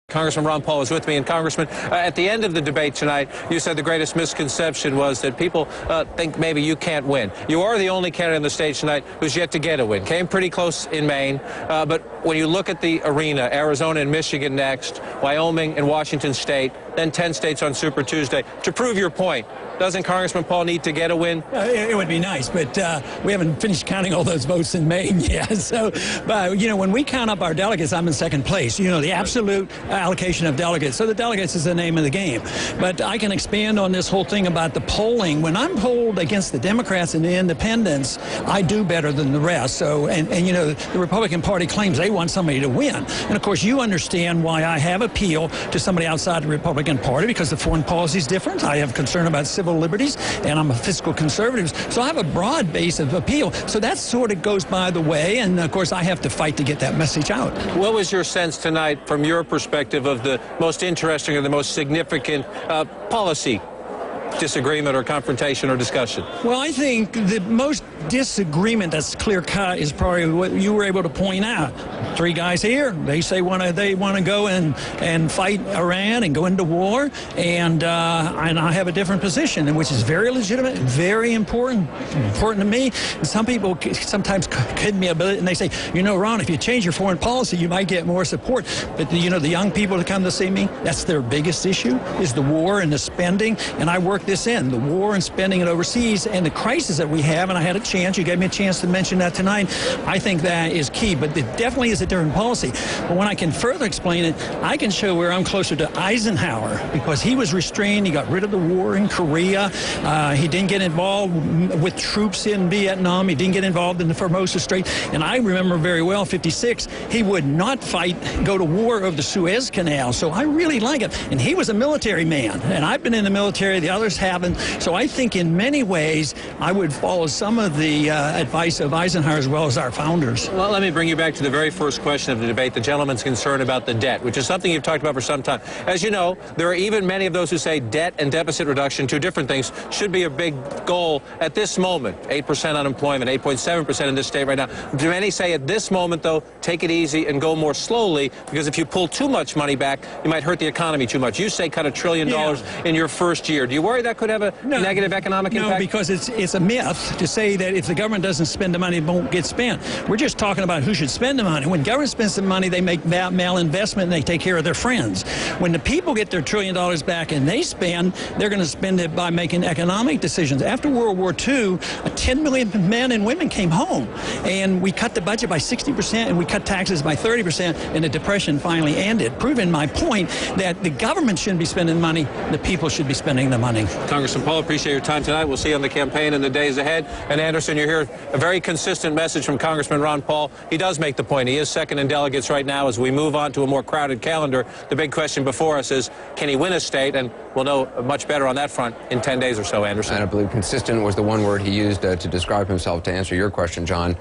Congressman Ron Paul is with me. And Congressman, at the end of the debate tonight, you said the greatest misconception was that people think maybe you can't win. You are the only candidate on the stage tonight who's yet to get a win. Came pretty close in Maine, but when you look at the arena, Arizona and Michigan next, Wyoming and Washington State, then 10 states on Super Tuesday, to prove your point, doesn't Congressman Paul need to get a win? It would be nice, but we haven't finished counting all those votes in Maine yet. So, but, when we count up our delegates, I'm in second place. The absolute allocation of delegates. So the delegates is the name of the game. But I can expand on this whole thing about the polling. When I'm polled against the Democrats and the independents, I do better than the rest. So, the Republican Party claims they want somebody to win. And, of course, you understand why I have appeal to somebody outside the Republican Party, because the foreign policy is different. I have concern about civil liberties, and I'm a fiscal conservative. So I have a broad base of appeal. So that sort of goes by the way, and of course I have to fight to get that message out. What was your sense tonight, from your perspective, of the most interesting or the most significant policy disagreement or confrontation or discussion? Well, I think the most disagreement that's clear-cut is probably what you were able to point out. Three guys here, they say they want to go and fight Iran and go into war, and I have a different position, which is very legitimate, very important to me. And some people sometimes kid me a bit, and they say, Ron, if you change your foreign policy, you might get more support. But the young people that come to see me, that's their biggest issue, is the war and the spending, and I work this in, the war and spending it overseas and the crisis that we have, and I had a chance, you gave me a chance to mention that tonight. I think that is key, but it definitely is a different policy. But when I can further explain it, I can show where I'm closer to Eisenhower, because he was restrained, he got rid of the war in Korea, he didn't get involved with troops in Vietnam, he didn't get involved in the Formosa Strait, and I remember very well, 56, he would not go to war over the Suez Canal, so I really like it. And he was a military man, and I've been in the military, the others haven't, so I think in many ways I would follow some of the advice of Eisenhower as well as our founders. Well, let me bring you back to the very first question of the debate, the gentleman's concern about the debt, which is something you've talked about for some time. As you know, there are even many of those who say debt and deficit reduction, two different things, should be a big goal at this moment. 8% unemployment, 8.7% in this state right now. Do many say at this moment, though, take it easy and go more slowly, because if you pull too much money back, you might hurt the economy too much. You say cut $1 trillion in your first year. Do you worry that could have a negative economic impact? No, because it's a myth to say that if the government doesn't spend the money, it won't get spent. We're just talking about who should spend the money. When government spends the money, they make malinvestment and they take care of their friends. When the people get their $1 trillion back and they spend, they're going to spend it by making economic decisions. After World War II, 10 million men and women came home, and we cut the budget by 60% and we cut taxes by 30%, and the Depression finally ended, proving my point that the government shouldn't be spending money, the people should be spending the money. Congressman Paul, appreciate your time tonight. We'll see you on the campaign in the days ahead. And Anderson, you hear a very consistent message from Congressman Ron Paul. He does make the point. He is second in delegates right now. As we move on to a more crowded calendar, the big question before us is, can he win a state? And we'll know much better on that front in 10 days or so, Anderson. And I believe consistent was the one word he used to describe himself, to answer your question, John.